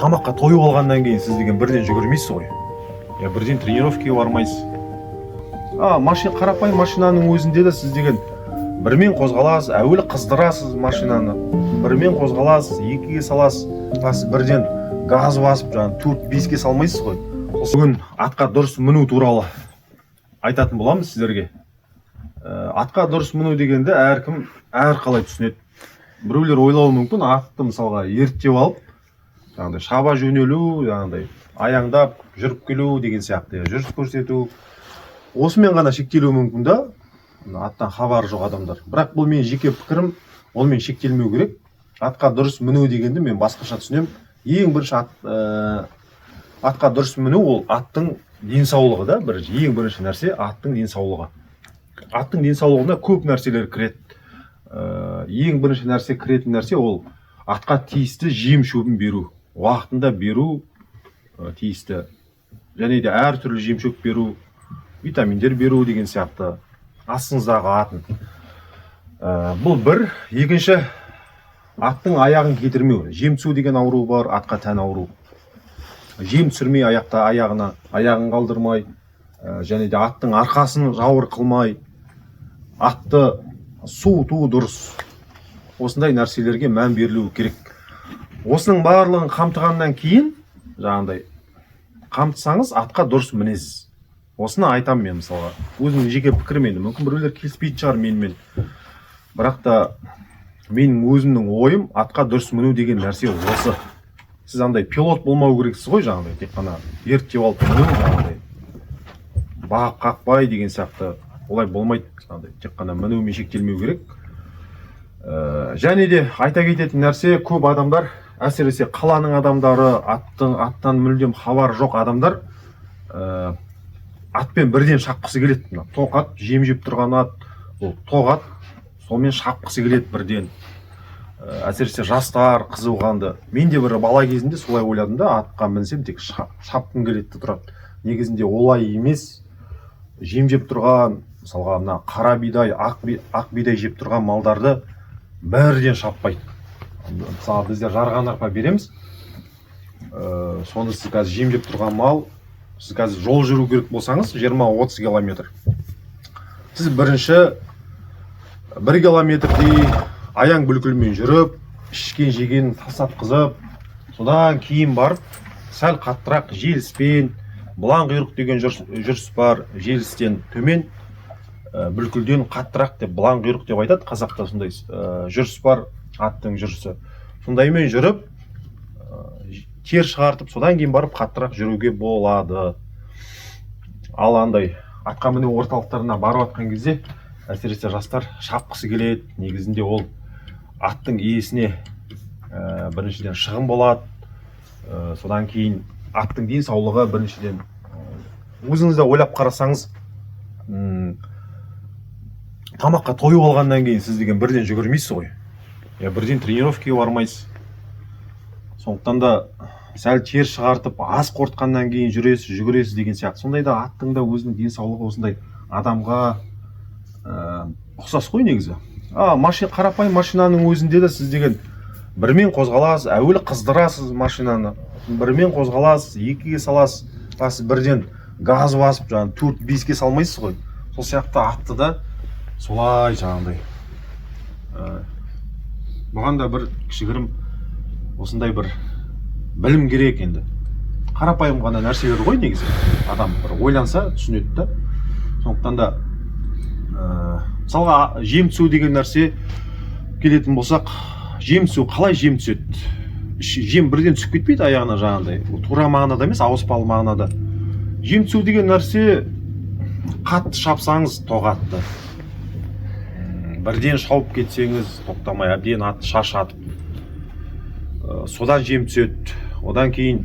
тамаққа тойып алғаннан кейін сіз деген бірден жүгірмейсіз ғой. Я бірден тренировкаға бармайсыз. Қарапайым машинаның өзінде де сіз деген бірмен қозғаласыз, әуелі қыздырасыз машинаны, бірмен қозғаласыз, екіге саласыз, сіз бірден газ басып, 4-5-ке салмайсыз ғой. Бүгін атқа дұрыс міну туралы айтатын боламыз сіздерге. Атқа дұрыс міну дегенде әркім әрқалай түсінеді. Біреулер ойлауы мүмкін, атты мысалға ерттеп алып, шаба жөнелу, аяңдап жүріп келу деген сияқты, жүріс көрсету. Осымен ғана шектелуі мүмкін да, аттан хабары жоқ адамдар. Бірақ бұл мен жеке пікірім, онымен шектелмеу керек. Атқа дұрыс міну дегенде мен басқаша түсінемін. Ең бірінші атқа дұрыс міну ол аттың денсаулығы да, ең бірінші нәрсе аттың денсаулығы. Аттың денсаулығына көп нәрселер кіреді. Ең бірінші нәрсе кіретін нәрсе ол атқа тиісті жем шөбін беру, уақытында беру тиісті. Және де әртүрлі жем шөп беру, витаминдер беру деген сияқты астыңыздағы атын. Бұл бір. Екінші, аттың аяғын кетірмеу. Жем түсу деген ауру бар, атқа тән ауру. Жем түсірмей аяғын қалдырмай, және де аттың арқасын жауыр қылмай, атты суыту дұрыс. Осындай нәрселерге мән берілуі керек. Осының барлығын қамтығаннан кейін, қамтысаңыз атқа дұрыс мінесіз. Осыны айтам мен мысалға. Өзімнің жеке пікірім енді. Мүмкін біреулер келіспейтін шығар менімен. Бірақ та менің өзімнің ойым атқа дұрыс міну деген нәрсе осы. Сіз пилот болмау керексіз ғой, тек қана ерттеп алып міну, бағып қақпай деген сияқты. Олай болмайды, тек қана мінумен шектелмеу керек. Және де айта кететін нәрсе, көп адамдар, әсіресе қаланың адамдары, аттан мүлдем хабары жоқ адамдар, атпен бірден шапқысы келеді. Тоқ ат, жем жеп тұрған ат, ол тоқ ат, сонымен шапқысы келеді бірден. Әсіресе жастар, қызығанды. Мен де бір бала кезінде солай ойладым да, атқа мінсем тек шапқым келеді тұрады. Негізінде олай емес. Жем жеп тұрған, мысалға қара бидай, ақ бидай жеп тұрған малдарды бірден шаппайды. Мысалы біздер жарған арпа береміз. Соны сіз қазір жем жеп тұрған мал, сіз қазір жол жүру керек болсаңыз 20-30 километр. Сіз бірінші 1 километрдей аяң бүлкілмен жүріп, ішкен жеген тасатқызып, содан кейін барып, сәл қаттырақ желіспен, бұлан құйрық деген жүріс бар, желістен төмен, бүлкілден қаттырақ деп, бұлан құйрық деп айтады, қазақта сондай жүріс бар, аттың жүрісі. Сондаймен жүріп, тер шығартып, содан кейін барып қаттырақ жүруге болады. Ал атқа міну орталықтарына барып атқан кезде, әсіресе жастар шапқысы келеді. Негізінде ол аттың иесіне біріншіден шығын болады. Содан кейін аттың денсаулығы біріншіден. Өзіңізді ойлап қарасаңыз, тамаққа тойып алғаннан кейін сіз деген бірден жүгірмейсіз ғой. Бірден тренировкаға бармайсыз. Сондықтан да сәл тер шығартып, аз қортқаннан кейін жүресіз, жүгіресіз деген сияқты. Сондай да аттың да өзінің денсаулығы осындай адамға ұқсас қой негізі. Қарапайым машинаның өзінде де сіз деген бірмен қозғаласыз, әуелі қыздырасыз машинаны, бірмен қозғаласыз, екіге саласыз, сіз бірден газ басып, 4-5-ке салмайсыз ғой. Сол сияқты атты да солай бұған да бір кішігірім осындай бір білім керек енді. Қарапайым ғана нәрселер ғой негізі. Адам бір ойланса түсінеді да. Сондықтан да мысалға жем түсу деген нәрсе келетін болсақ, жем түсу қалай жем түседі? Жем бірден түсіп кетпейді аяғына тура мағынада емес, ауыспалы мағынада. Жем түсу деген нәрсе қатты шапсаңыз тоғатты. Бірден шауып кетсеңіз, тоқтамай әбден атты шаршатып, содан жем түседі. Одан кейін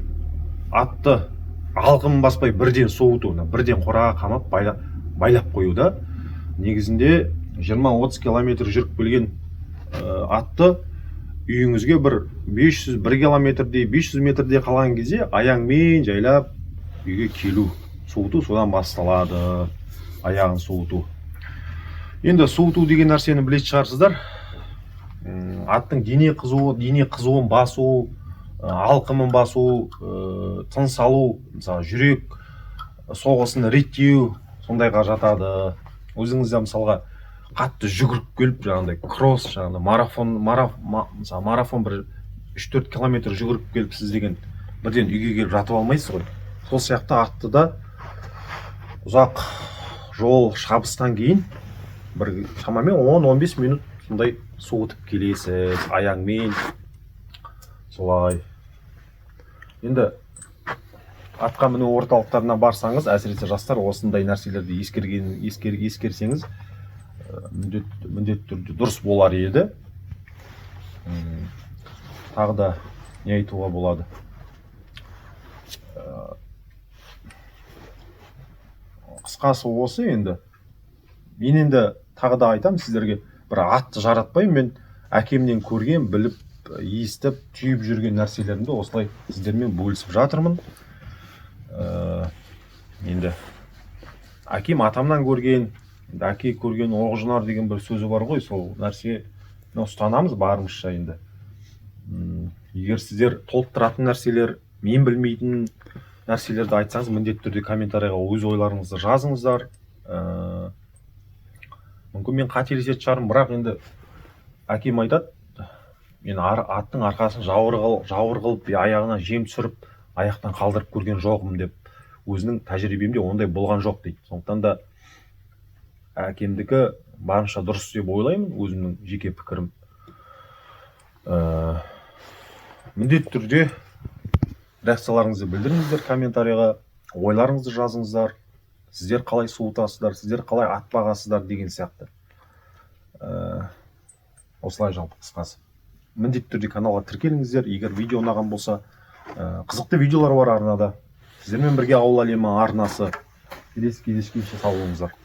атты алқымын баспай бірден соғыту, бірден қораға қамап байлап қою да. Негізінде 20-30 километр жүріп келген атты үйіңізге бір 500 километрдей, 500 метрдей қалған кезде аяңмен жайлап үйге келу. Суыту содан басталады, аяғын суыту. Енді суыту деген нәрсені білетін шығарсыздар. Аттың дене қызуын басу, алқымын басу, тыныс алу, мысалы жүрек соғысын реттеу сондайға жатады. Өзіңіз де мысалға қатты жүгіріп келіп жаңағыдай кросс, жаңағыдай мысалы марафон бір 3-4 километр жүгіріп келіп сіз деген бірден үйге келіп жатып алмайсыз ғой. Сол сияқты атты да ұзақ жол шабыстан кейін бір шамамен 10-15 минут сондай суытып келесіз аяңмен. Солай. Енді атқа міну орталықтарына барсаңыз, әсіресе жастар осындай нәрселерді ескерсеңіз, міндетті түрде дұрыс болар еді. Тағы да не айтуға болады? Қысқасы осы енді. Мен енді тағы да айтам сіздерге, бір атты жаратпаймын, мен әкемнен көрген, біліп, естіп, түйіп жүрген нәрселерімді осылай сіздермен бөлісіп жатырмын. Енді әкем атамнан көрген, әке көрген оқ-жонар деген бір сөзі бар ғой, сол нәрсе ұстанамыз барымызша енді. Егер сіздер толықтыратын нәрселер, мен білмейтін нәрселерді айтсаңыз, міндетті түрде комментарийға өз ойларыңызды жазыңыздар. Мүмкін мен қателесетін шығармын, бірақ енді әкем айтады, мен аттың арқасын жауыр қылып, аяғына жем түсіріп, аяқтан қалдырып көрген жоқпын деп, өзінің тәжірибемде ондай болған жоқ дейді. Сондықтан да әкемдікі барынша дұрыс деп ойлаймын, өзімнің жеке пікірім. Міндетті түрде реакцияларыңызды білдіріңіздер комментарийға, ойларыңызды жазыңыздар. Сіздер қалай суытасыздар, сіздер қалай ат бағасыздар деген сияқты. Осылай жалпы қысқасы. Міндетті түрде каналға тіркеліңіздер. Егер видео ұнаған болса, қызықты видеолар бар арнада. Сіздермен бірге ауыл әлемі арнасы. Келесі кездескенше сау болыңыздар.